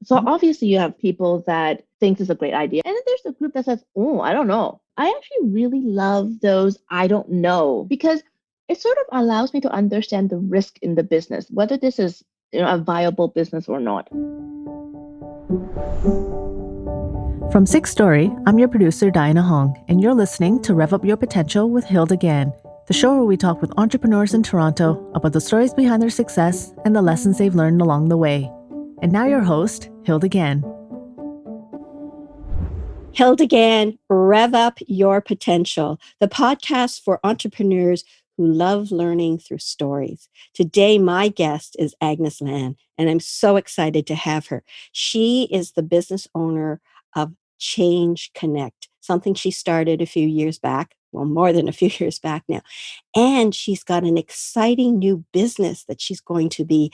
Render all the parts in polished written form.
So Mhm. obviously you have people that think it's a great idea. And then there's a group that says, oh, I don't know. I actually really love those I don't know because it sort of allows me to understand the risk in the business, whether this is a viable business or not. From Six Story, I'm your producer, Diana Hong, and you're listening to Rev Up Your Potential with Hilda Gann, the show where we talk with entrepreneurs in Toronto about the stories behind their success and the lessons they've learned along the way. And now your host, Hilda Gann. Hilda Gann, Rev Up Your Potential, the podcast for entrepreneurs who love learning through stories. Today, my guest is Agnes Lan, and I'm so excited to have her. She is the business owner of Change Connect, something she started a few years back, well, more than a few years back now. And she's got an exciting new business that she's going to be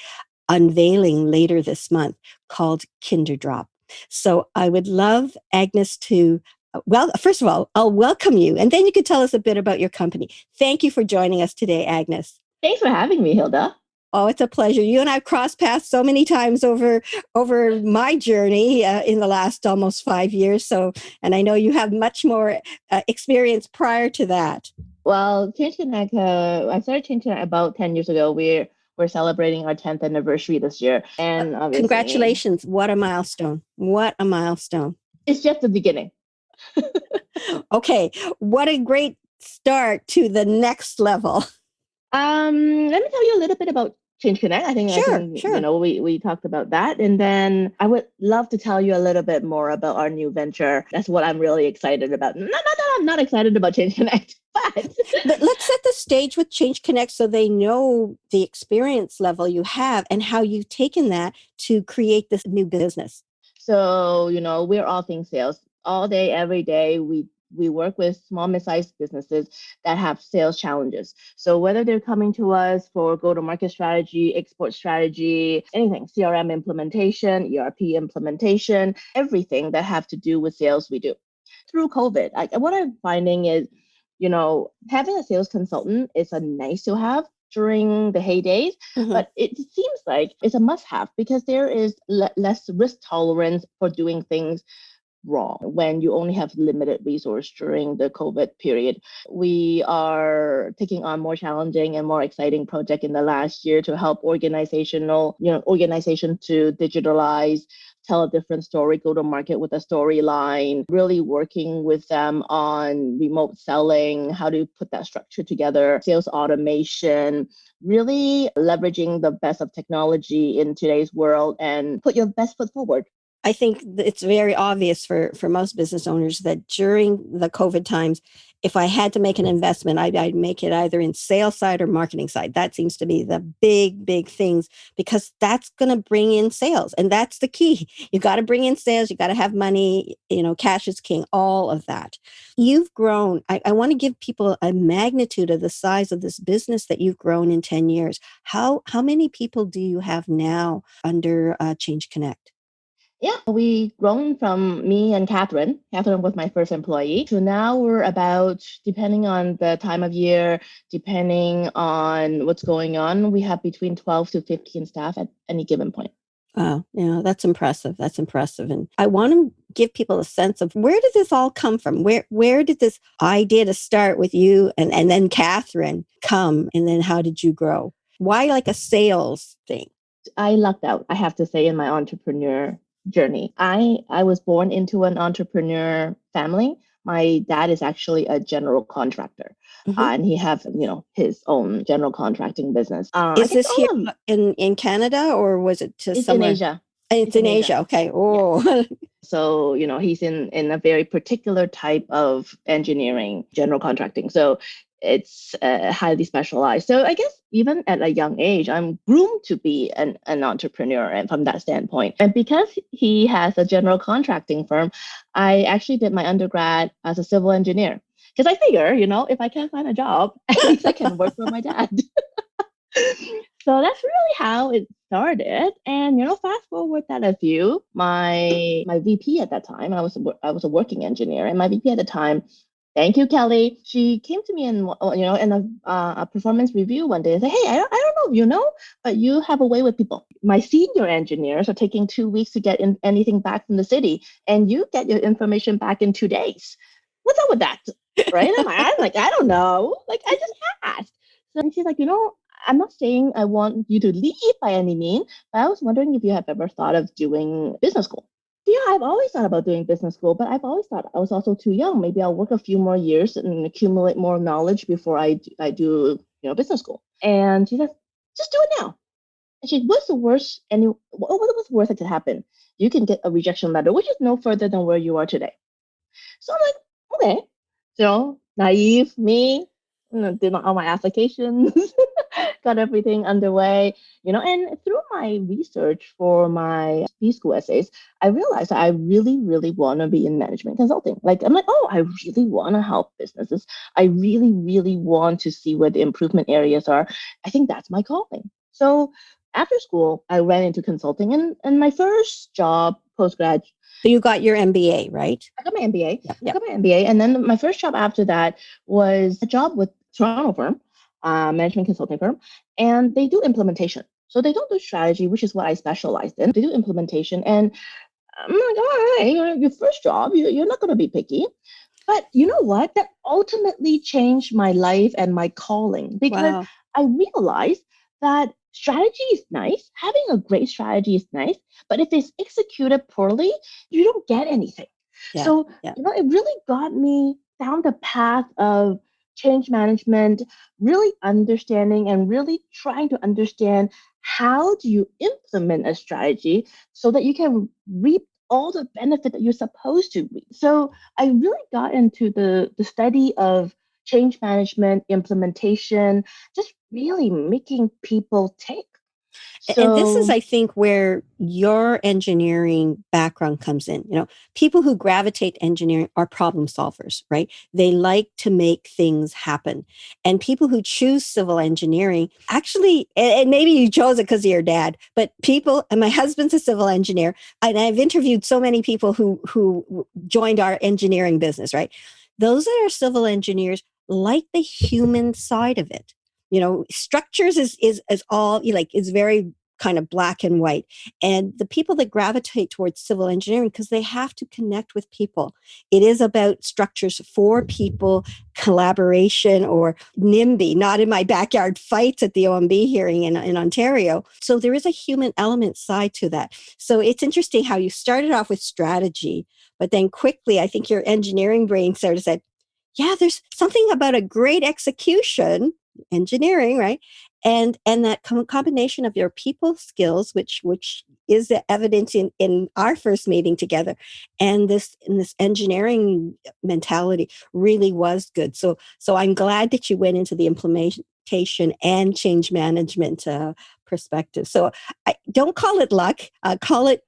unveiling later this month called Kinderdrop. So I would love Agnes to, well, first of all, I'll welcome you, and then you could tell us a bit about your company. Thank you for joining us today, Agnes. Thanks for having me, Hilda. Oh, it's a pleasure. You and I've crossed paths so many times over my journey in the last almost 5 years. So, and I know you have much more experience prior to that. Well, Change Connect, I started Change Connect about 10 years ago. We're celebrating our 10th anniversary this year. And obviously, Congratulations! What a milestone! What a milestone! it's just the beginning. Okay, what a great start to the next level. Let me tell you a little bit about Change Connect. I Sure, think sure. we talked about that, and then I would love to tell you a little bit more about our new venture. That's what I'm really excited about. Not that I'm not excited about Change Connect, but But let's set the stage with Change Connect so they know the experience level you have and how you've taken that to create this new business. so we're all things sales all day, every day. We work with small, mid-sized businesses that have sales challenges. So whether they're coming to us for go-to-market strategy, export strategy, anything, CRM implementation, ERP implementation, everything that have to do with sales, we do. Through COVID, what I'm finding is, having a sales consultant is a nice to have during the heydays, Mhm. but it seems like it's a must have because there is less risk tolerance for doing things wrong when you only have limited resource during the COVID period. We are taking on more challenging and more exciting project in the last year to help organization to digitalize, tell a different story, go to market with a storyline, really working with them on remote selling, how to put that structure together, sales automation, really leveraging the best of technology in today's world and put your best foot forward. I think it's very obvious for most business owners that during the COVID times, if I had to make an investment, I'd make it either in sales side or marketing side. That seems to be the big things because that's going to bring in sales. And that's the key. You got to bring in sales. You got to have money, cash is king, all of that. You've grown. I want to give people a magnitude of the size of this business that you've grown in 10 years. How many people do you have now under Change Connect? Yeah, we grown from me and Catherine. Catherine was my first employee. So now we're about, depending on the time of year, depending on what's going on, we have between 12 to 15 staff at any given point. Wow, yeah, that's impressive. That's impressive. And I want to give people a sense of where did this all come from? Where did this idea to start with you and then Catherine come? And then how did you grow? Why like a sales thing? I lucked out, I have to say, in my entrepreneur journey. I was born into an entrepreneur family. My dad is actually a general contractor, Hmm. and he have his own general contracting business. I Is think this here all of in Canada or was it to it's in somewhere? Asia. It's It's in in Asia. Asia. Okay. Yeah. Oh, So, he's in a very particular type of engineering, general contracting. So it's highly specialized. So I guess even at a young age, I'm groomed to be an entrepreneur and from that standpoint. And because he has a general contracting firm, I actually did my undergrad as a civil engineer. Because I figure, if I can't find a job, at least I can work for my dad. So that's really how it started. And fast forward that a few, my VP at that time, I was a working engineer, and my VP at the time Thank you, Kelley. She came to me in a performance review one day and said, "Hey, I don't know if you know, but you have a way with people. My senior engineers are taking 2 weeks to get anything back from the city, and you get your information back in 2 days. What's up with that?" Right? I'm like, I don't know. Like, I just asked. So and she's like, I'm not saying I want you to leave by any means, but I was wondering if you have ever thought of doing business school. Yeah, I've always thought about doing business school, but I've always thought I was also too young. Maybe I'll work a few more years and accumulate more knowledge before I do business school. And she says, just do it now. And she, what's the worst? And what was the worst that could happen? You can get a rejection letter, which is no further than where you are today. So I'm like, okay, naive me, did all my applications, got everything underway, and through my research for my B-school essays, I realized that I really, really want to be in management consulting. Like, I'm like, oh, I really want to help businesses. I really, really want to see where the improvement areas are. I think that's my calling. So after school, I went into consulting, and my first job post-grad. So you got your MBA, right? I got my MBA. I got my MBA. And then my first job after that was a job with Toronto firm, management consulting firm, and they do implementation. So they don't do strategy, which is what I specialized in. They do implementation. And I'm like, all right, your first job, you're not going to be picky. But you know what? That ultimately changed my life and my calling, because I realized that strategy is nice. Having a great strategy is nice. But if it's executed poorly, you don't get anything. So, it really got me down the path of change management, really understanding and really trying to understand how do you implement a strategy so that you can reap all the benefit that you're supposed to reap. So I really got into the study of change management, implementation, just really making people tick. And this is, I think, where your engineering background comes in. People who gravitate to engineering are problem solvers, right? They like to make things happen. And people who choose civil engineering, actually, and maybe you chose it because of your dad, but and my husband's a civil engineer, and I've interviewed so many people who joined our engineering business, right? Those that are civil engineers like the human side of it. Structures is all is very kind of black and white. And the people that gravitate towards civil engineering, because they have to connect with people. It is about structures for people, collaboration, or NIMBY, not in my backyard fights at the OMB hearing in Ontario. So there is a human element side to that. So it's interesting how you started off with strategy, but then quickly, I think your engineering brain sort of said, yeah, there's something about a great execution, engineering, right? And that combination of your people skills, which is the evidence in our first meeting together, and this engineering mentality really was good. So I'm glad that you went into the implementation and change management perspective. So I don't call it luck. Call it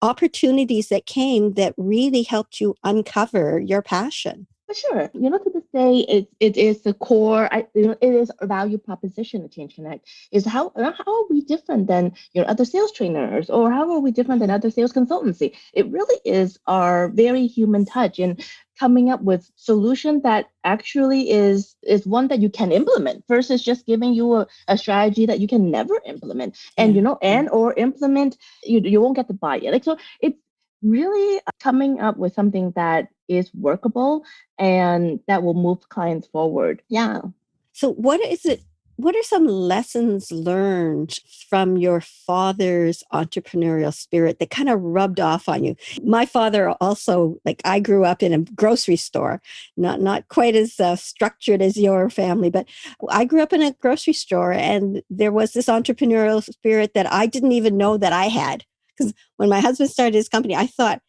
opportunities that came that really helped you uncover your passion. For sure. To this day, it is the core, it is a value proposition of Change Connect, is how are we different than, other sales trainers, or how are we different than other sales consultancy? It really is our very human touch in coming up with solution that actually is one that you can implement versus just giving you a strategy that you can never implement. And, or implement, you won't get to buy it. So it's really coming up with something that is workable and that will move clients forward. Yeah. So what are some lessons learned from your father's entrepreneurial spirit that kind of rubbed off on you? My father also, I grew up in a grocery store, not quite as structured as your family, but I grew up in a grocery store, and there was this entrepreneurial spirit that I didn't even know that I had. Because when my husband started his company, I thought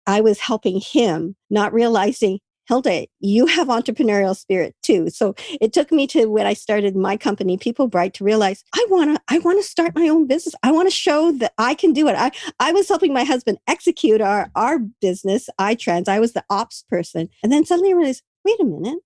I was helping him, not realizing, Hilda, you have entrepreneurial spirit too. So it took me to when I started my company, People Bright, to realize I want to start my own business. I want to show that I can do it. I was helping my husband execute our business, iTrans. I was the ops person. And then suddenly I realized, wait a minute.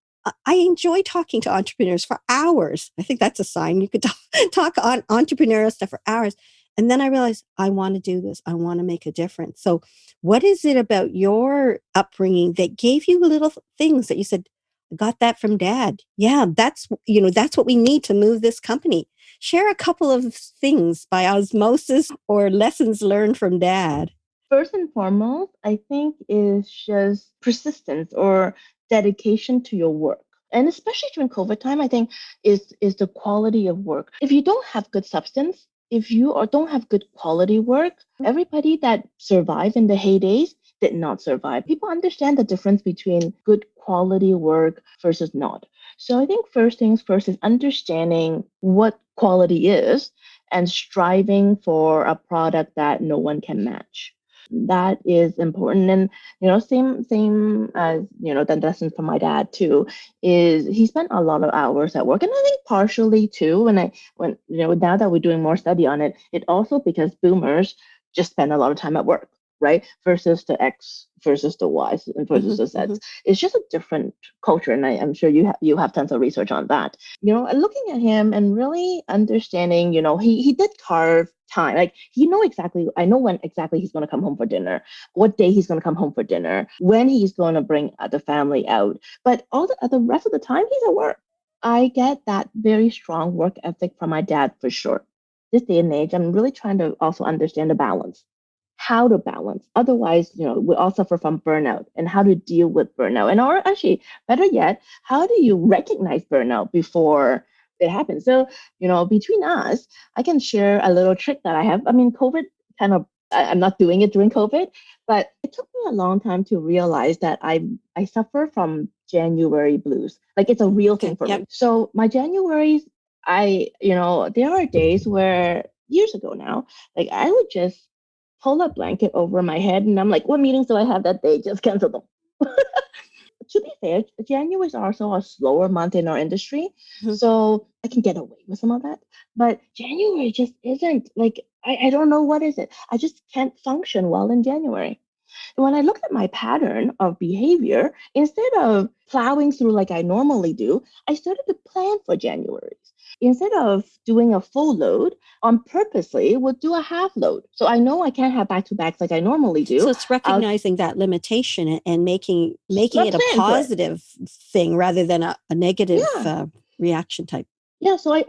I enjoy talking to entrepreneurs for hours. I think that's a sign. You could talk on entrepreneurial stuff for hours. And then I realized I want to do this. I want to make a difference. So what is it about your upbringing that gave you little things that you said, I got that from dad. Yeah, that's what we need to move this company. Share a couple of things by osmosis or lessons learned from dad. First and foremost, I think is just persistence or dedication to your work. And especially during COVID time, I think is the quality of work. If you don't have good substance, if you or don't have good quality work, everybody that survived in the heydays did not survive. People understand the difference between good quality work versus not. So I think first things first is understanding what quality is and striving for a product that no one can match. That is important. And same as the lessons from my dad too, is he spent a lot of hours at work. And I think partially too, when now that we're doing more study on it, it also because boomers just spend a lot of time at work, right? Versus the X versus the Y and versus the Z. It's just a different culture. And I'm sure you have tons of research on that. Looking at him and really understanding, he did carve time. Like I know when exactly he's going to come home for dinner, what day he's going to come home for dinner, when he's going to bring the family out. But all the rest of the time, he's at work. I get that very strong work ethic from my dad for sure. This day and age, I'm really trying to also understand the balance. How to balance. Otherwise, we all suffer from burnout and how to deal with burnout. And or actually, better yet, how do you recognize burnout before it happens? So, between us, I can share a little trick that I have. I mean, COVID I'm not doing it during COVID, but it took me a long time to realize that I suffer from January blues. Like it's a real thing for me. So my Januaries, there are days where years ago now, like I would just pull a blanket over my head and I'm like, what meetings do I have that day? Just cancel them. To be fair, January is also a slower month in our industry. So I can get away with some of that. But January just isn't like, I don't know what is it. I just can't function well in January. When I look at my pattern of behavior, instead of plowing through like I normally do, I started to plan for January. Instead of doing a full load, on purposely would do a half load. So I know I can't have back-to-backs like I normally do. So it's recognizing that limitation and making it a positive thing rather than a negative reaction type. Yeah, so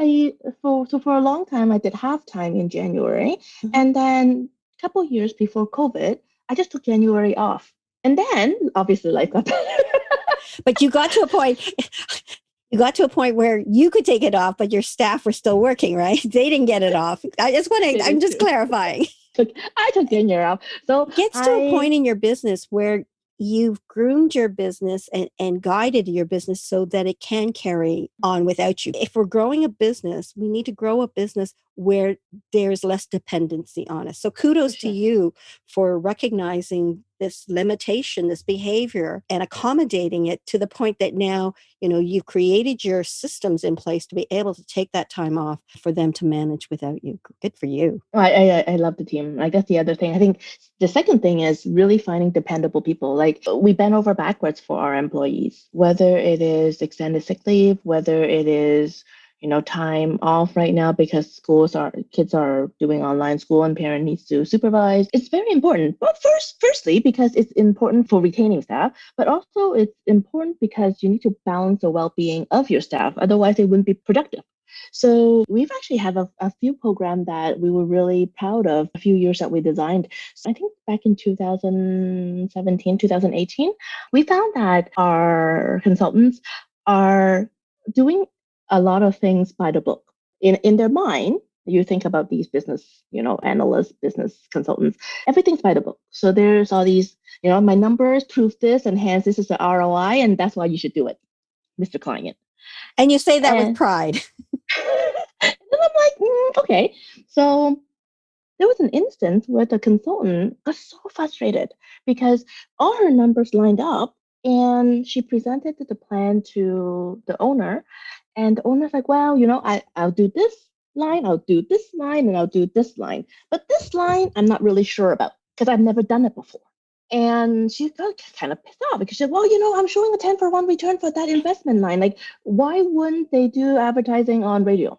for a long time I did halftime in January, and then a couple of years before COVID, I just took January off, and then obviously life got better. But you got to a point. You got to a point where you could take it off, but your staff were still working, right? They didn't get it off. I'm just clarifying. I took January off. So it gets to a point in your business where you've groomed your business and guided your business so that it can carry on without you. If we're growing a business, we need to grow a business where there's less dependency on us. So kudos to you for recognizing this limitation, this behavior, and accommodating it to the point that now, you've created your systems in place to be able to take that time off for them to manage without you. Good for you. I love the team. Like that's the other thing. I think the second thing is really finding dependable people. Like we bend over backwards for our employees, whether it is extended sick leave, whether it is time off right now because kids are doing online school and parent needs to supervise. It's very important. But firstly, because it's important for retaining staff, but also it's important because you need to balance the well-being of your staff. Otherwise, they wouldn't be productive. So we've actually have a few programs that we were really proud of, a few years that we designed. So I think back in 2017, 2018, we found that our consultants are doing a lot of things by the book. In their mind, you think about these business, analysts, business consultants, everything's by the book. So there's all these, my numbers prove this, and hence this is the ROI, and that's why you should do it, Mr. Client. And you say that with pride. And then I'm like, okay. So there was an instance where the consultant got so frustrated because all her numbers lined up, and she presented the plan to the owner. And the owner's like, well, I'll do this line, I'll do this line, and I'll do this line. But this line, I'm not really sure about because I've never done it before. And she got kind of pissed off because she said, well, I'm showing a 10-for-1 return for that investment line. Like, why wouldn't they do advertising on radio?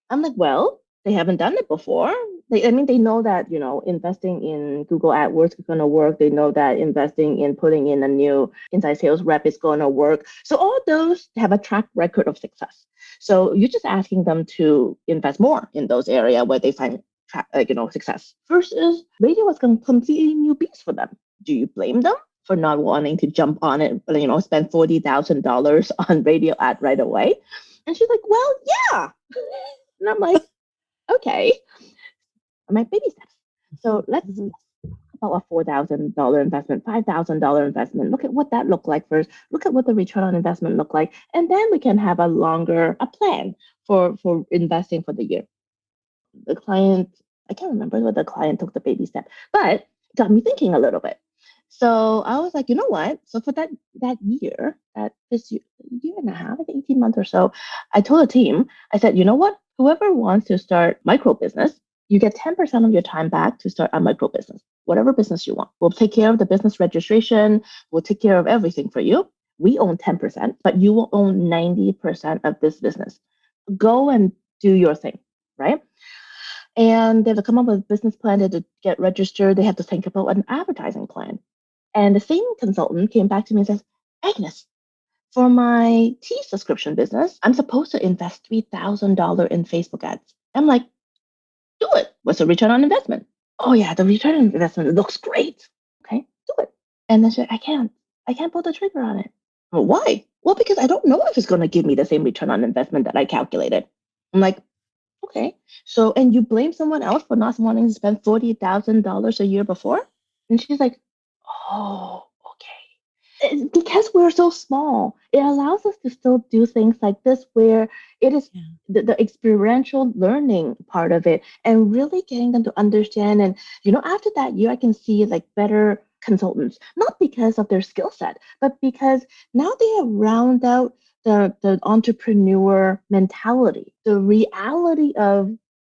I'm like, well, they haven't done it before. They know that, investing in Google AdWords is going to work. They know that investing in putting in a new inside sales rep is going to work. So all those have a track record of success. So you're just asking them to invest more in those areas where they find success. Versus radio was a completely new beast for them. Do you blame them for not wanting to jump on it, spend $40,000 on radio ad right away? And she's like, well, yeah. And I'm like, okay. I'm like, baby steps. So let's about a $4,000 investment, $5,000 investment. Look at what that looked like first. Look at what the return on investment looked like. And then we can have a plan for investing for the year. The client, I can't remember whether the client took the baby step, but it got me thinking a little bit. So I was like, you know what? So for that year, this year and a half, I think 18 months or so, I told the team, I said, you know what? Whoever wants to start micro business, you get 10% of your time back to start a micro business, whatever business you want. We'll take care of the business registration. We'll take care of everything for you. We own 10%, but you will own 90% of this business. Go and do your thing, right? And they have to come up with a business plan. They have to get registered. They have to think about an advertising plan. And the same consultant came back to me and says, Agnes, for my tea subscription business, I'm supposed to invest $3,000 in Facebook ads. I'm like, do it. What's the return on investment? Oh yeah, the return on investment looks great. Okay, do it. And then she said, I can't pull the trigger on it. Well, why? Well, because I don't know if it's going to give me the same return on investment that I calculated. I'm like, okay. So, and you blame someone else for not wanting to spend $40,000 a year before? And she's like, oh, okay. It's because we're so small, it allows us to still do things like this where it is the experiential learning part of it and really getting them to understand. And, after that year, I can see like better consultants, not because of their skill set, but because now they have rounded out the entrepreneur mentality, the reality of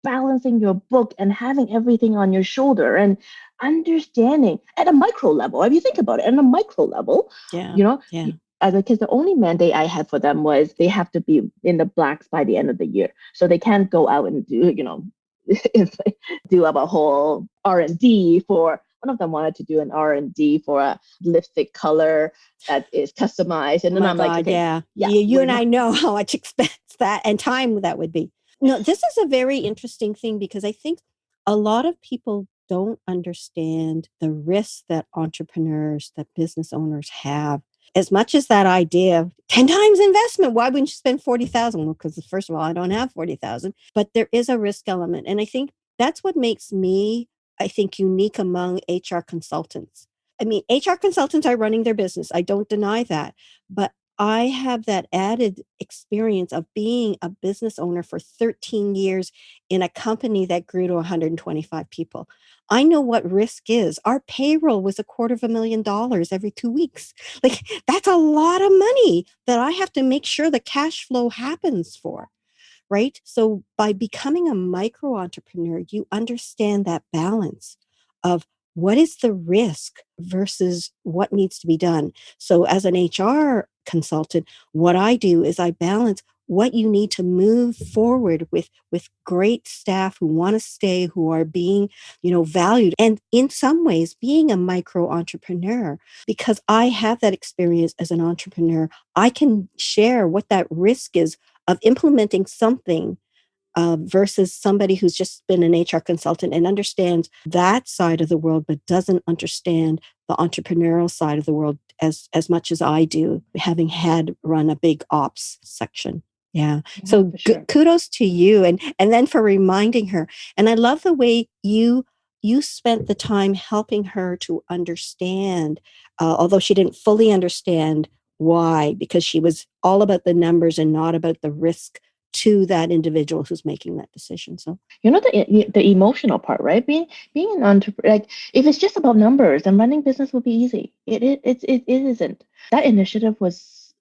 balancing your book and having everything on your shoulder and understanding at a micro level. If you think about it, at a micro level, because the only mandate I had for them was they have to be in the blacks by the end of the year. So they can't go out and do up a whole R&D for. One of them wanted to do an R&D for a lipstick color that is customized. And then I'm like, okay, you and I know how much expense that and time that would be. No, this is a very interesting thing because I think a lot of people don't understand the risks that entrepreneurs, that business owners have. As much as that idea of 10 times investment, why wouldn't you spend 40,000? Well, because first of all, I don't have 40,000, but there is a risk element. And I think that's what makes me, unique among HR consultants. I mean, HR consultants are running their business. I don't deny that, but I have that added experience of being a business owner for 13 years in a company that grew to 125 people. I know what risk is. Our payroll was $250,000 every 2 weeks. Like, that's a lot of money that I have to make sure the cash flow happens for, right? So by becoming a micro entrepreneur, you understand that balance of what is the risk versus what needs to be done. So as an HR consultant, what I do is I balance what you need to move forward with great staff who want to stay, who are being, valued. And in some ways, being a micro entrepreneur, because I have that experience as an entrepreneur, I can share what that risk is of implementing something versus somebody who's just been an HR consultant and understands that side of the world, but doesn't understand the entrepreneurial side of the world as much as I do, having had run a big ops section. Yeah. So kudos to you. And then for reminding her. And I love the way you spent the time helping her to understand, although she didn't fully understand why, because she was all about the numbers and not about the risk to that individual who's making that decision. So the emotional part, right? Being an entrepreneur, like if it's just about numbers, then running business will be easy. It isn't. That initiative was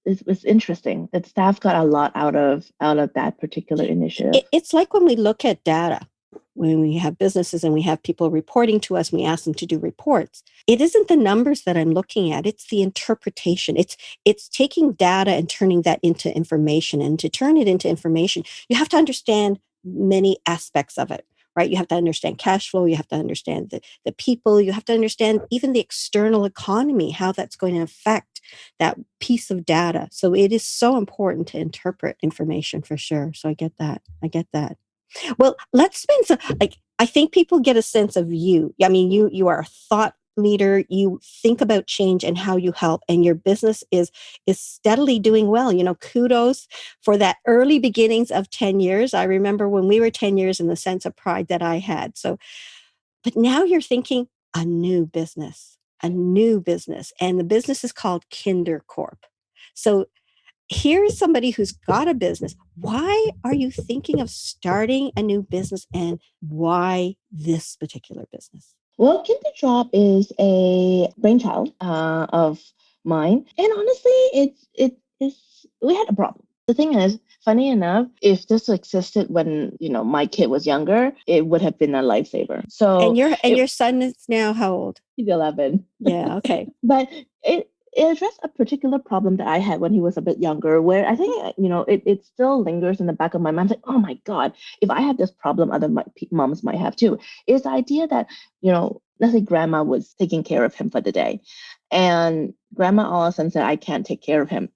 interesting. That staff got a lot out of that particular initiative. It's like when we look at data. When we have businesses and we have people reporting to us, we ask them to do reports. It isn't the numbers that I'm looking at. It's the interpretation. It's taking data and turning that into information. And to turn it into information, you have to understand many aspects of it, right? You have to understand cash flow. You have to understand the people. You have to understand even the external economy, how that's going to affect that piece of data. So it is so important to interpret information for sure. So I get that. I get that. Well, let's spend some, like, I think people get a sense of you. I mean, you are a thought leader. You think about change and how you help, and your business is steadily doing well. Kudos for that early beginnings of 10 years. I remember when we were 10 years and the sense of pride that I had. So, but now you're thinking a new business, and the business is called KinderCorp. So here's somebody who's got a business. Why are you thinking of starting a new business, and why this particular business? Well, KinderDrop is a brainchild of mine, and honestly, we had a problem. The thing is, funny enough, if this existed when my kid was younger, it would have been a lifesaver. So, and your son is now how old? He's 11. Yeah, okay. But it addressed a particular problem that I had when he was a bit younger, where I think, it still lingers in the back of my mind. Like, oh my God, if I have this problem, other moms might have too. Is the idea that, let's say grandma was taking care of him for the day, and grandma all of a sudden said, I can't take care of him.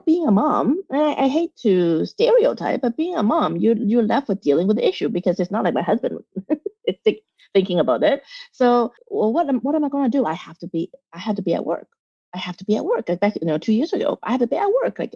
Being a mom, I hate to stereotype, but being a mom, you're left with dealing with the issue, because it's not like my husband is thinking about it. So, well, what am I going to do? I have to be at work. I have to be at work. Like back, 2 years ago, I had to be at work. Like,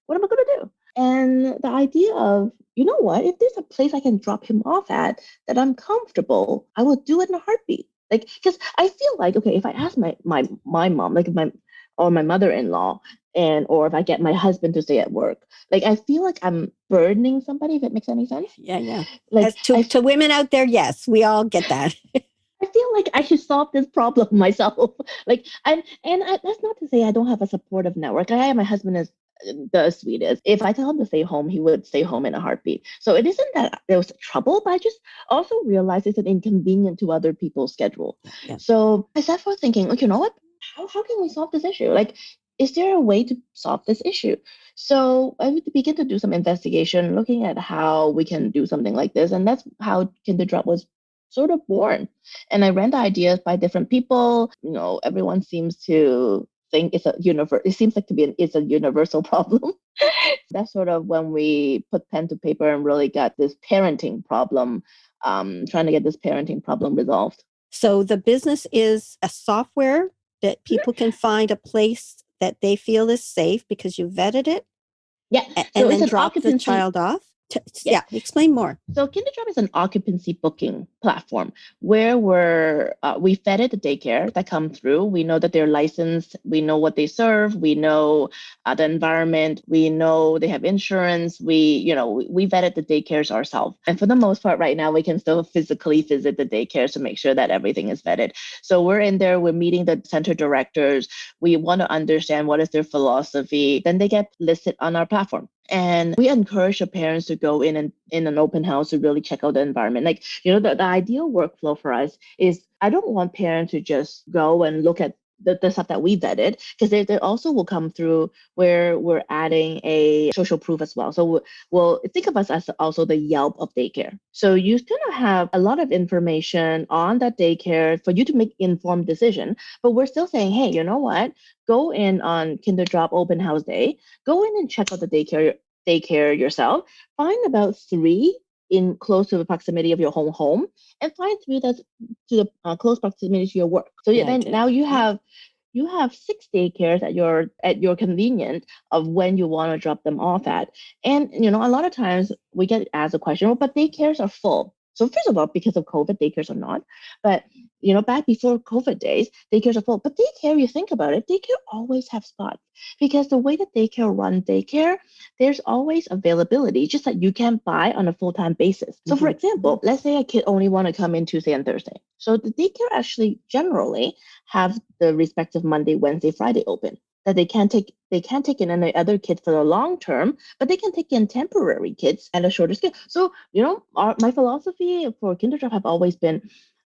what am I going to do? And the idea of, what, if there's a place I can drop him off at that I'm comfortable, I will do it in a heartbeat. Like, because I feel like, okay, if I ask my mom, like my mother-in-law, or if I get my husband to stay at work, like, I feel like I'm burdening somebody, if it makes any sense. Yeah. Like, to women out there, yes, we all get that. I feel like I should solve this problem myself. Like, that's not to say I don't have a supportive network. My husband is the sweetest. If I tell him to stay home, he would stay home in a heartbeat. So it isn't that there was trouble, but I just also realized it's an inconvenience to other people's schedule. Yeah. So I sat for thinking, like, you know what? How can we solve this issue? Like, is there a way to solve this issue? So I would begin to do some investigation, looking at how we can do something like this. And that's how KinderDrop was sort of born. And I ran the ideas by different people. Everyone seems to think it's a universal problem. That's sort of when we put pen to paper and really got this parenting problem, trying to get this parenting problem resolved. So the business is a software that people can find a place that they feel is safe because you vetted it. Yeah. And then drop the child off. Yeah, explain more. So KinderDrop is an occupancy booking platform where we vetted the daycare that come through. We know that they're licensed. We know what they serve. We know the environment. We know they have insurance. We vetted the daycares ourselves. And for the most part, right now, we can still physically visit the daycares to make sure that everything is vetted. So we're in there. We're meeting the center directors. We want to understand what is their philosophy. Then they get listed on our platform. And we encourage the parents to go in an open house to really check out the environment. Like, the ideal workflow for us is, I don't want parents to just go and look at the stuff that we vetted, because they also will come through where we're adding a social proof as well. So we'll think of us as also the Yelp of daycare. So you're going to have a lot of information on that daycare for you to make informed decision. But we're still saying, hey, you know what? Go in on KinderDrop open house day. Go in and check out the daycare yourself. Find about 3 in close to the proximity of your home, and find 3 that's to the close proximity to your work. So now you have 6 daycares at your convenience of when you want to drop them off at. And a lot of times we get asked a question, well, but daycares are full. So first of all, because of COVID, daycares are not. But back before COVID days, daycares are full. But daycare, you think about it, daycare always have spots, because the way that daycare runs daycare, there's always availability, just that you can't buy on a full-time basis. So for example, let's say a kid only want to come in Tuesday and Thursday. So the daycare actually generally have the respective Monday, Wednesday, Friday open. That they can't take in any other kids for the long term, but they can take in temporary kids at a shorter scale. So, my philosophy for KinderDrop have always been,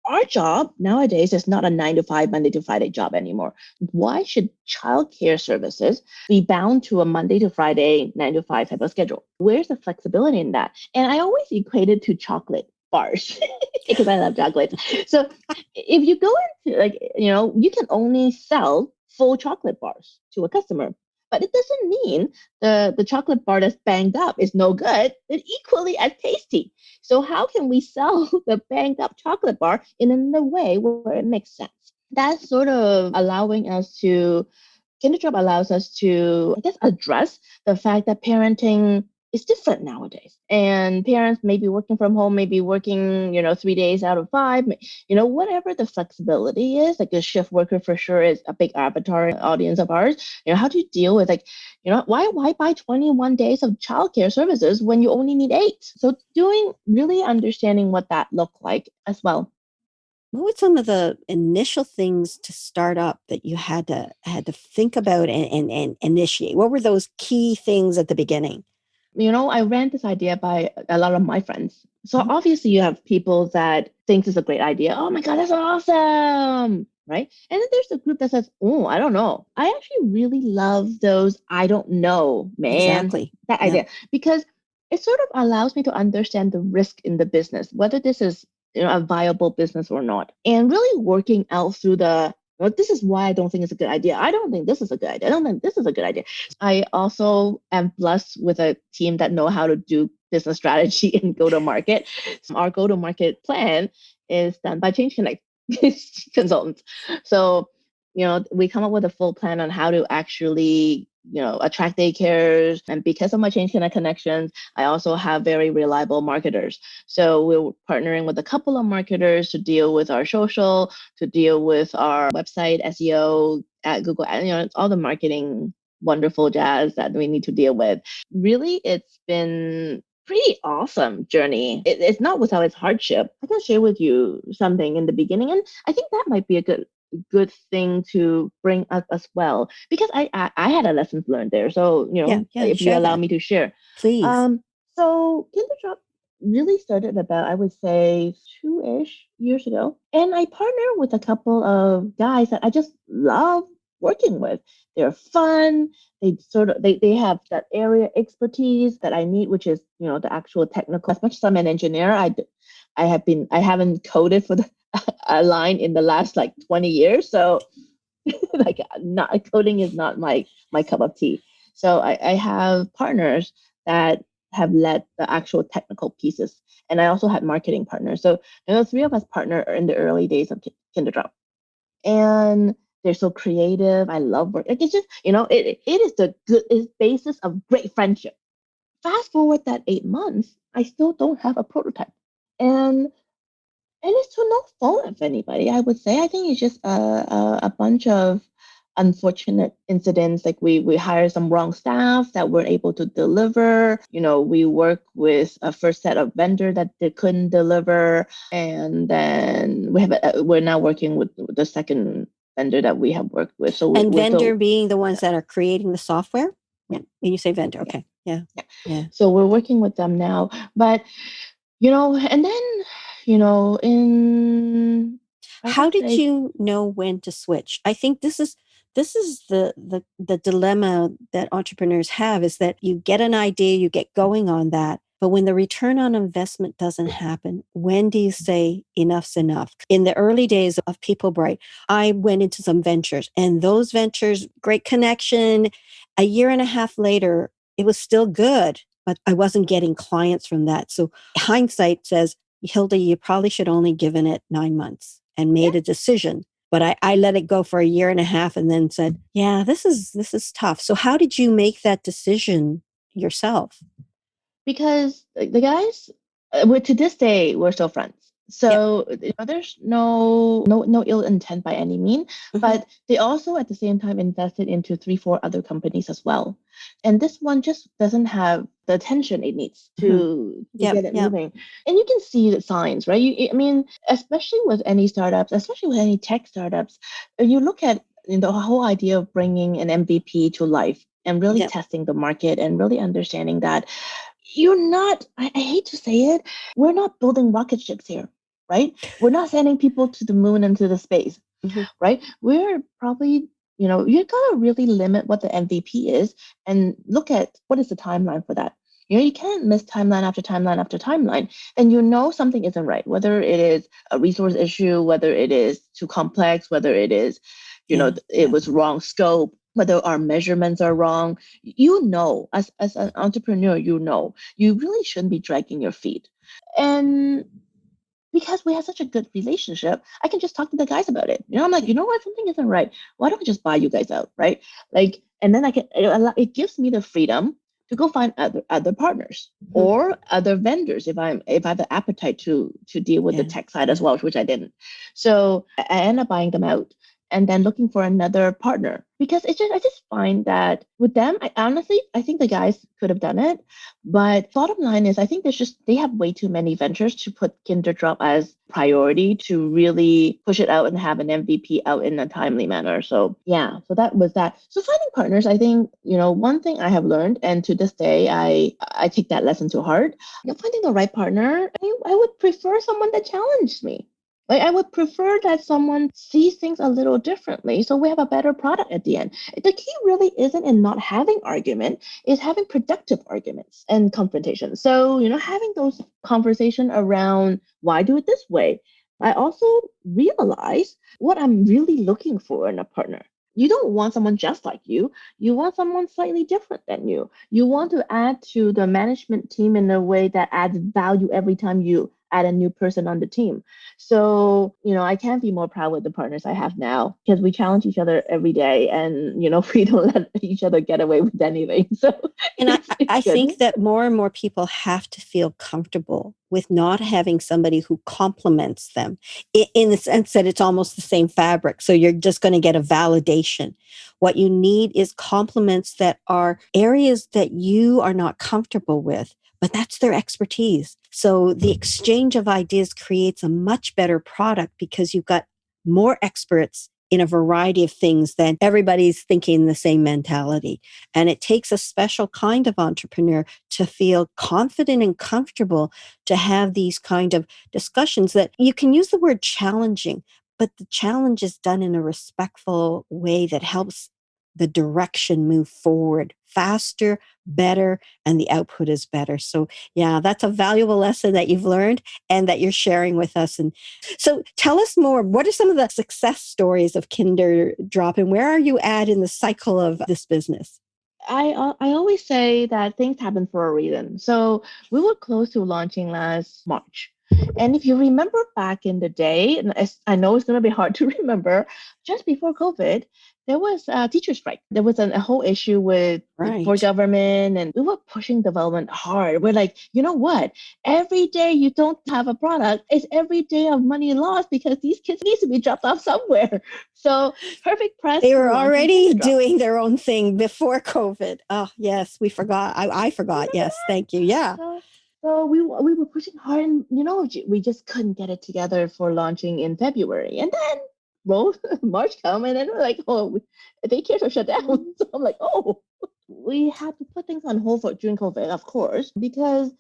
our job nowadays is not a 9 to 5, Monday to Friday job anymore. Why should childcare services be bound to a Monday to Friday, 9 to 5 type of schedule? Where's the flexibility in that? And I always equate it to chocolate. bars because I love chocolate. So if you go into you can only sell full chocolate bars to a customer. But it doesn't mean the chocolate bar that's banged up is no good. It's equally as tasty. So how can we sell the banged up chocolate bar in a way where it makes sense? That's sort of Kinderjob allows us to, I guess, address the fact that parenting is different nowadays. And parents may be working from home, maybe working, 3 days out of 5, whatever the flexibility is. Like a shift worker for sure is a big avatar audience of ours. How do you deal with why buy 21 days of childcare services when you only need 8? So really understanding what that looked like as well. What were some of the initial things to start up that you had to think about and initiate? What were those key things at the beginning? I ran this idea by a lot of my friends. So obviously you have people that think it's a great idea. Oh my God, that's awesome. Right. And then there's a group that says, oh, I don't know. I actually really love those I don't know, man. Exactly. That idea. Because it sort of allows me to understand the risk in the business, whether this is a viable business or not, and really working out through this is why I don't think it's a good idea. I don't think this is a good idea. I don't think this is a good idea. I also am blessed with a team that know how to do business strategy and go to market. So our go to market plan is done by Change Connect consultants. So, we come up with a full plan on how to actually attract daycares. And because of my Change Connect connections, I also have very reliable marketers. So we're partnering with a couple of marketers to deal with our social, to deal with our website, SEO, at Google, it's all the marketing wonderful jazz that we need to deal with. Really, it's been pretty awesome journey. It's not without its hardship. I can share with you something in the beginning, and I think that might be a good thing to bring up as well, because I had a lessons learned there. So if you allow me to share, please. So Kinderjob really started about, I would say, 2-ish years ago, and I partnered with a couple of guys that I just love working with. They're fun. They have that area expertise that I need, which is the actual technical. As much as I'm an engineer, I haven't coded for a line in the last 20 years. So not coding is not my cup of tea. So I have partners that have led the actual technical pieces. And I also had marketing partners. So the 3 of us partner in the early days of Kinderjob. And they're so creative. I love work. It's just, it is the basis of great friendship. Fast forward that 8 months, I still don't have a prototype. And it's to no fault of anybody, I would say. I think it's just a bunch of unfortunate incidents. Like we hire some wrong staff that weren't able to deliver. We work with a first set of vendor that they couldn't deliver, and then we're now working with the second vendor that we have worked with. So vendor being the ones that are creating the software. Yeah, when you say vendor, okay, yeah. So we're working with them now, but and then how did you know when to switch? I think this is the dilemma that entrepreneurs have, is that you get an idea, you get going on that, but when the return on investment doesn't happen, when do you say enough's enough? In the early days of People Bright, I went into some ventures, and those ventures, great connection. A year and a half later, it was still good, but I wasn't getting clients from that. So hindsight says, Hilda, you probably should only given it 9 months and made a decision. But I let it go for a year and a half and then said, yeah, this is tough. So how did you make that decision yourself? Because the guys, to this day, we're still friends. So there's no ill intent by any means, but they also at the same time invested into 3-4 other companies as well. And this one just doesn't have the attention it needs to get it moving. And you can see the signs, right? Especially with any startups, especially with any tech startups, you look at the whole idea of bringing an MVP to life and really testing the market and really understanding that you're not, I hate to say it, we're not building rocket ships here, right? We're not sending people to the moon and to the space, right? We're probably, you got to really limit what the MVP is and look at what is the timeline for that. You can't miss timeline after timeline after timeline. And something isn't right, whether it is a resource issue, whether it is too complex, whether it is, it was wrong scope, whether our measurements are wrong. As an entrepreneur, you really shouldn't be dragging your feet. And because we have such a good relationship, I can just talk to the guys about it. I'm like, what, something isn't right. Why don't I just buy you guys out, right? Like, and then it gives me the freedom to go find other partners or other vendors if I have the appetite to deal with the tech side as well, which I didn't. So I end up buying them out and then looking for another partner, because I just find that with them, I think the guys could have done it. But bottom line is, I think they have way too many ventures to put Kinderdrop as priority to really push it out and have an MVP out in a timely manner. So so that was that. So finding partners, I think, one thing I have learned, and to this day, I take that lesson to heart. Finding the right partner, I would prefer someone that challenged me. Like, I would prefer that someone sees things a little differently so we have a better product at the end. The key really isn't in not having argument, is having productive arguments and confrontation. So, having those conversations around why do it this way. I also realize what I'm really looking for in a partner. You don't want someone just like you. You want someone slightly different than you. You want to add to the management team in a way that adds value every time you add a new person on the team. So, I can't be more proud with the partners I have now, because we challenge each other every day and, we don't let each other get away with anything. So, and I think that more and more people have to feel comfortable with not having somebody who complements them in the sense that it's almost the same fabric. So you're just going to get a validation. What you need is complements that are areas that you are not comfortable with, but that's their expertise. So the exchange of ideas creates a much better product because you've got more experts in a variety of things than everybody's thinking the same mentality. And it takes a special kind of entrepreneur to feel confident and comfortable to have these kind of discussions that you can use the word challenging, but the challenge is done in a respectful way that helps the direction move forward faster, better, and the output is better. So that's a valuable lesson that you've learned and that you're sharing with us. And so tell us more. What are some of the success stories of Kinderdrop, and where are you at in the cycle of this business? I always say that things happen for a reason. So we were close to launching last March. And if you remember back in the day, and I know it's going to be hard to remember, just before COVID, there was a teacher strike. There was a whole issue for government, and we were pushing development hard. We're like, you know what? Every day you don't have a product, it's every day of money lost because these kids need to be dropped off somewhere. So perfect press. They were already doing their own thing before COVID. Oh, yes, we forgot. I forgot. Yes, thank you. Yeah. So we were pushing hard, and we just couldn't get it together for launching in February. And then March come, and then we're like, daycares are shut down. So I'm like, we had to put things on hold during COVID, of course, because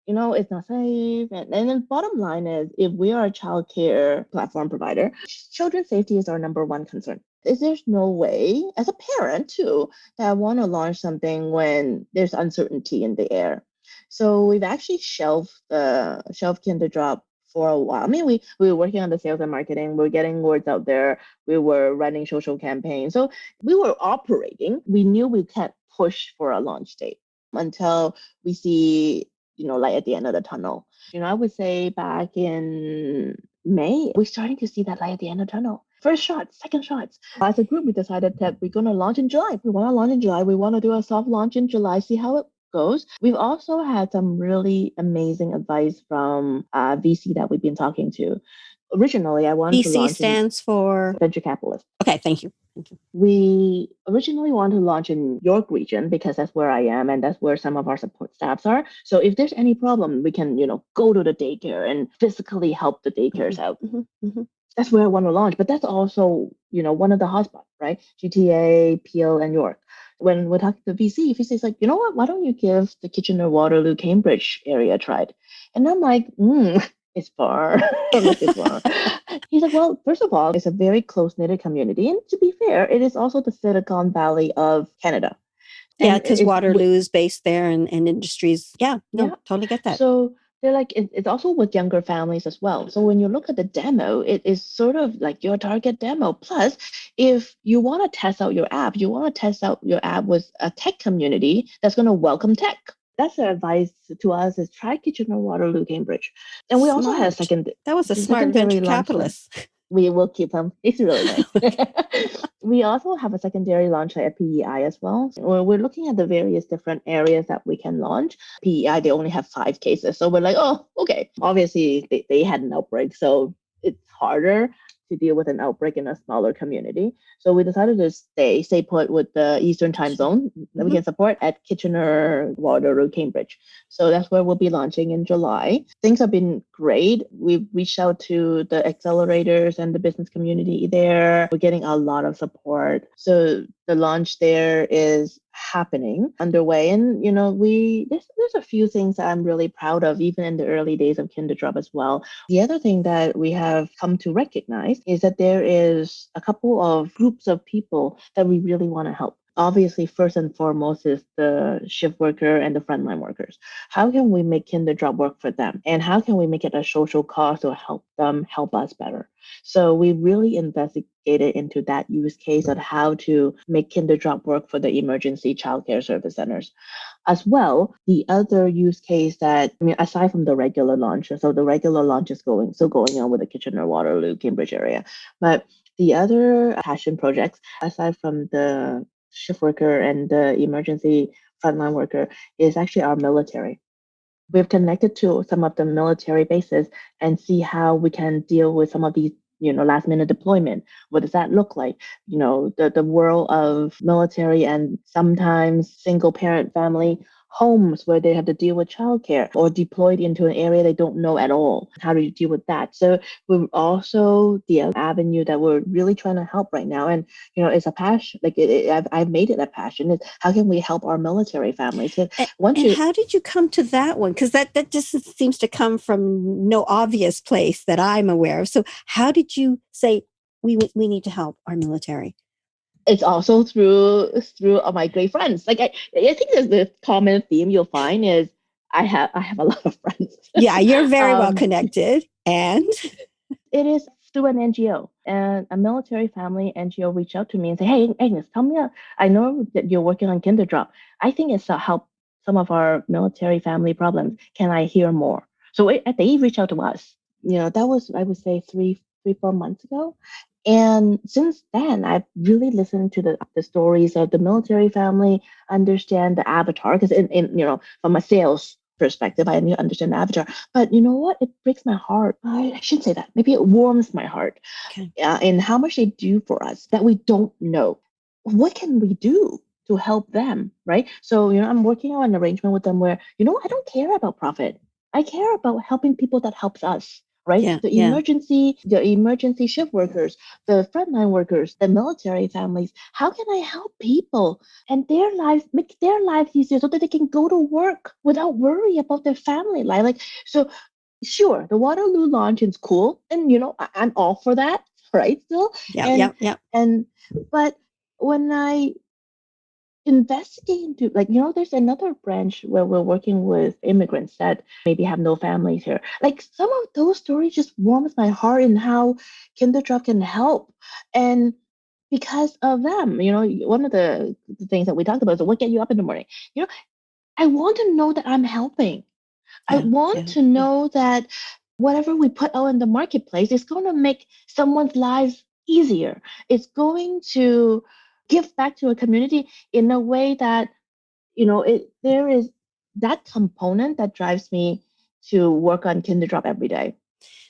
it's not safe. And then bottom line is, if we are a childcare platform provider, children's safety is our number one concern. There's no way, as a parent too, that I want to launch something when there's uncertainty in the air. So we've actually shelved Kinderdrop for a while. I mean, we were working on the sales and marketing. We were getting words out there. We were running social campaigns. So we were operating. We knew we can't push for a launch date until we see, light at the end of the tunnel. I would say back in May, we're starting to see that light at the end of the tunnel. First shots, second shots. As a group, we decided that we're going to launch in July. We want to launch in July. We want to do a soft launch in July, see how it goes. We've also had some really amazing advice from VC that we've been talking to. Originally, I wanted VC to launch. stands for venture capitalist. Okay, thank you. We originally wanted to launch in York region because that's where I am and that's where some of our support staffs are. So if there's any problem, we can, go to the daycare and physically help the daycares out. That's where I want to launch. But that's also, one of the hotspots, right? GTA, Peel, and York. When we're talking to VC's like, you know what? Why don't you give the Kitchener, Waterloo, Cambridge area a try? And I'm like, it's far. It's far. He's like, well, first of all, it's a very close-knit community. And to be fair, it is also the Silicon Valley of Canada. Yeah, And because Waterloo's based there and industries. Yeah, no, yeah. totally get that. So they're like, it's also with younger families as well. So when you look at the demo, it is sort of like your target demo. Plus, if you want to test out your app, you want to test out your app with a tech community that's going to welcome tech. That's the advice to us is try Kitchener, Waterloo, Cambridge. And we also had Smart. That was a smart secondary venture launch. capitalist. We will keep them. It's really nice. Okay. We also have a secondary launch at PEI as well. We're looking at the various different areas that we can launch. PEI, they only have 5 cases. So we're like, oh, okay. Obviously, they had an outbreak. So it's harder to deal with an outbreak in a smaller community. So we decided to stay put with the Eastern time zone that we can support at Kitchener, Waterloo, Cambridge. So that's where we'll be launching in July. Things have been great. We've reached out to the accelerators and the business community there. We're getting a lot of support. So the launch there is happening underway, and there's a few things that I'm really proud of, even in the early days of Kinderdrop as well. The other thing that we have come to recognize is that there is a couple of groups of people that we really want to help. Obviously, first and foremost is the shift worker and the frontline workers. How can we make Kinderdrop work for them? And how can we make it a social cause to help them help us better? So we really investigated into that use case of how to make Kinderdrop work for the emergency childcare service centers. As well, the other use case that, aside from the regular launch, so the regular launch is going on with the Kitchener, Waterloo, Cambridge area. But the other passion projects, aside from the shift worker and the emergency frontline worker, is actually our military. We've connected to some of the military bases and see how we can deal with some of these last minute deployment. What does that look like? The world of military and sometimes single parent family homes where they have to deal with childcare or deployed into an area they don't know at all. How do you deal with that? So we're also the avenue that we're really trying to help right now. And, it's a passion, like I've made it a passion, is how can we help our military families? How did you come to that one? Because that just seems to come from no obvious place that I'm aware of. So how did you say we need to help our military? It's also through my great friends. Like I think there's the common theme you'll find is I have a lot of friends. Yeah, you're very well connected, and it is through an NGO, and a military family NGO reached out to me and say, "Hey, Agnes, tell me. I know that you're working on Kinderdrop. I think it's to help some of our military family problems. Can I hear more?" So they reached out to us. That was, I would say, 4 months ago. And since then, I've really listened to the stories of the military family, understand the avatar, because from a sales perspective, I understand the avatar. But you know what? It breaks my heart. I shouldn't say that. Maybe it warms my heart. Okay. And how much they do for us that we don't know. What can we do to help them, right? So, I'm working on an arrangement with them where, I don't care about profit. I care about helping people that helps us. Right? Yeah, the emergency shift workers, the frontline workers, the military families. How can I help people and make their lives easier so that they can go to work without worry about their family life? Like, so sure, the Waterloo launch is cool, and I'm all for that, right? Still, yeah. And but when I investigate into, there's another branch where we're working with immigrants that maybe have no families here. Like, some of those stories just warms my heart in how Kinderdrop can help. And because of them, one of the things that we talked about is what get you up in the morning. I want to know that I'm helping. I want to know that whatever we put out in the marketplace is going to make someone's lives easier. It's going to give back to a community in a way that, there is that component that drives me to work on Kinderdrop every day.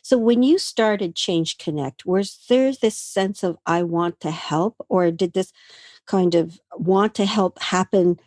So when you started Change Connect, was there this sense of I want to help, or did this kind of want to help happen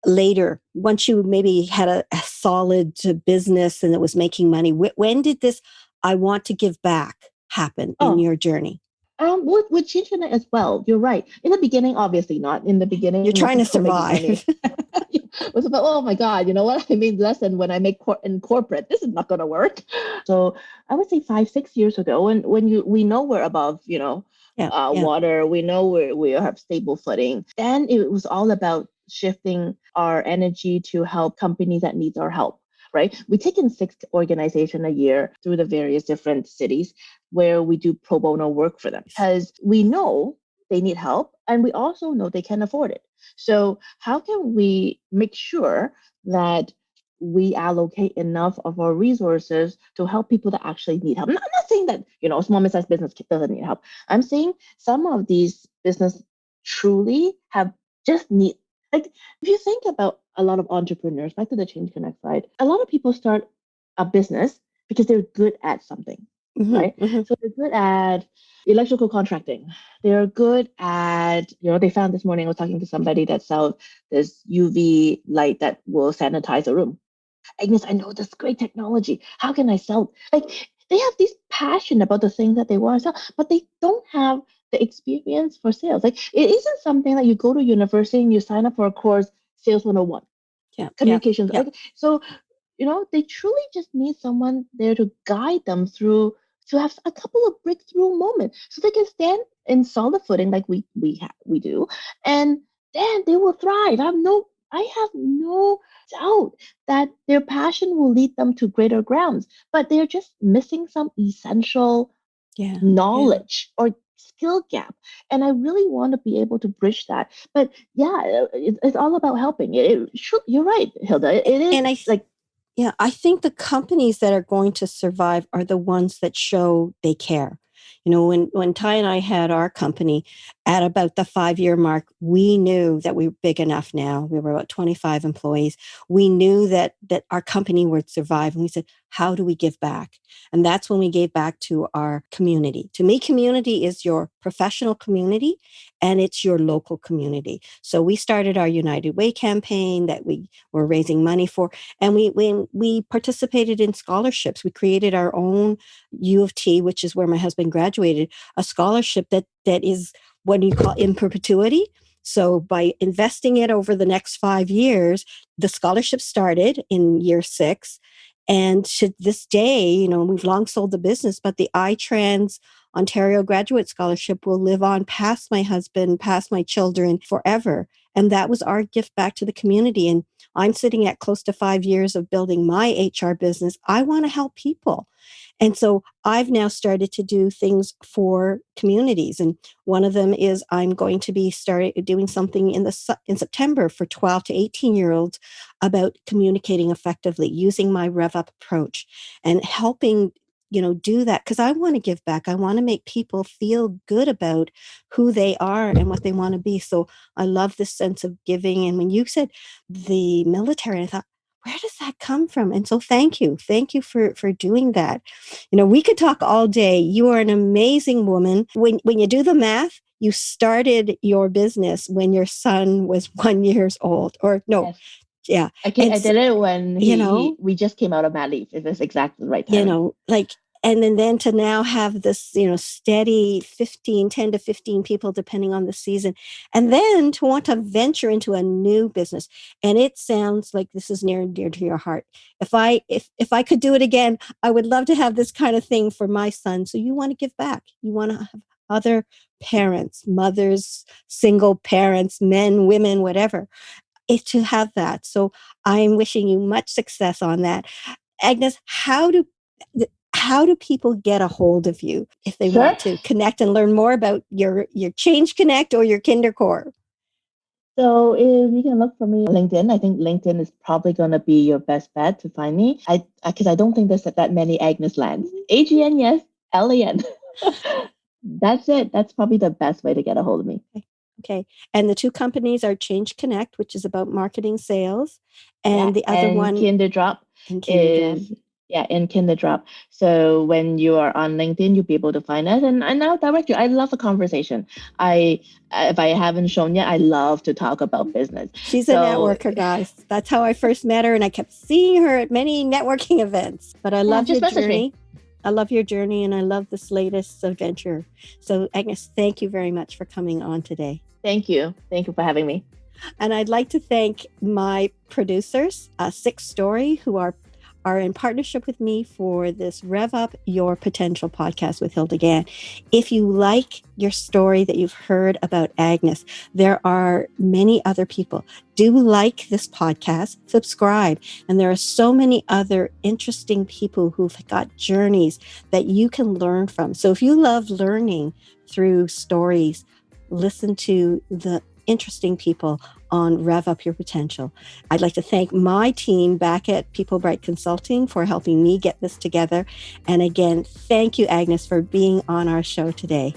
later, once you maybe had a solid business and it was making money? When did this I want to give back happen in your journey? With Change Connect as well, you're right. In the beginning, obviously not. In the beginning, you're trying to survive. It was about, oh my God, you know what? I made less than when I make in corporate. This is not going to work. So I would say 5-6 years ago, when we know we're above, water, we know we have stable footing. Then it was all about shifting our energy to help companies that need our help, right? We take in 6 organizations a year through the various different cities where we do pro bono work for them because we know they need help and we also know they can afford it. So how can we make sure that we allocate enough of our resources to help people that actually need help? I'm not saying that, small mid-sized business doesn't need help. I'm saying some of these business truly have just need, like if you think about a lot of entrepreneurs, back to the Change Connect side, a lot of people start a business because they're good at something, right? So they're good at electrical contracting. They're good at, they found this morning, I was talking to somebody that sells this UV light that will sanitize a room. Agnes, I know this great technology. How can I sell? Like they have this passion about the things that they want to sell, but they don't have the experience for sales. Like it isn't something that you go to university and you sign up for a course, Sales 101, communications. Yeah. So, they truly just need someone there to guide them through to have a couple of breakthrough moments so they can stand in solid footing like we do, and then they will thrive. I have no doubt that their passion will lead them to greater grounds, but they're just missing some essential knowledge or skill gap. And I really want to be able to bridge that. But it's all about helping. You're right, Hilda. It is. And I think the companies that are going to survive are the ones that show they care. When Ty and I had our company at about the 5-year mark, we knew that we were big enough now. We were about 25 employees. We knew that our company would survive. And we said, how do we give back? And that's when we gave back to our community. To me, community is your professional community and it's your local community. So we started our United Way campaign that we were raising money for. And we participated in scholarships. We created our own U of T, which is where my husband graduated, a scholarship that is what you call in perpetuity. So by investing it over the next 5 years, the scholarship started in year 6. And to this day, we've long sold the business, but the iTrans Ontario Graduate Scholarship will live on past my husband, past my children forever. And that was our gift back to the community. And I'm sitting at close to 5 years of building my HR business. I want to help people. And so I've now started to do things for communities. And one of them is I'm going to be doing something in September for 12 to 18-year-olds about communicating effectively using my Rev Up approach and helping do that because I want to give back. I want to make people feel good about who they are and what they want to be. So I love this sense of giving. And when you said the military, I thought, where does that come from? And so thank you for doing that. We could talk all day. You are an amazing woman. When you do the math, you started your business when your son was 1 year old, or no. Yes. Yeah. I did it when we just came out of mat leave. It was exactly the right time. And then to now have this, steady 10 to 15 people, depending on the season. And then to want to venture into a new business. And it sounds like this is near and dear to your heart. If I could do it again, I would love to have this kind of thing for my son. So you want to give back. You want to have other parents, mothers, single parents, men, women, whatever, to have that. So I'm wishing you much success on that. Agnes, how do people get a hold of you if they want to connect and learn more about your Change Connect or your KinderCore? So if you can look for me on LinkedIn, I think LinkedIn is probably going to be your best bet to find me. Because I don't think there's that many Agnes Lans. AGN, yes, LAN. That's it. That's probably the best way to get a hold of me. Okay. And the two companies are Change Connect, which is about marketing sales. And the other one, KinderDrop is in KinderDrop. So when you are on LinkedIn, you'll be able to find us, and I'll direct you. I love a conversation. If I haven't shown yet, I love to talk about business. She's a networker, guys. That's how I first met her, and I kept seeing her at many networking events. But I love your journey. I love your journey, and I love this latest adventure. So Agnes, thank you very much for coming on today. Thank you. Thank you for having me. And I'd like to thank my producers, Six Story, who are are in partnership with me for this Rev Up Your Potential podcast with Hilda Gann. If you like your story that you've heard about Agnes, there are many other people. Do like this podcast, subscribe. And there are so many other interesting people who've got journeys that you can learn from. So if you love learning through stories, listen to the interesting people on Rev Up Your Potential. I'd like to thank my team back at People Bright Consulting for helping me get this together. And again, thank you, Agnes, for being on our show today.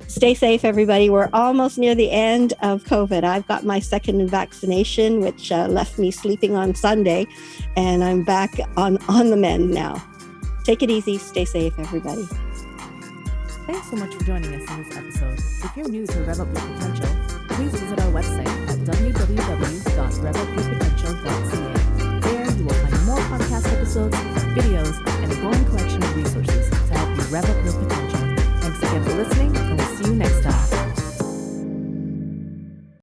Stay safe, everybody. We're almost near the end of COVID. I've got my second vaccination, which left me sleeping on Sunday, and I'm back on the mend now. Take it easy. Stay safe, everybody. Thanks so much for joining us in this episode. If you're new to Rev Up Your Potential, please visit our website at www.revupyourpotential.ca. There you will find more podcast episodes, videos, and a growing collection of resources to help you rev up your potential. Thanks again for listening, and we'll see you next time.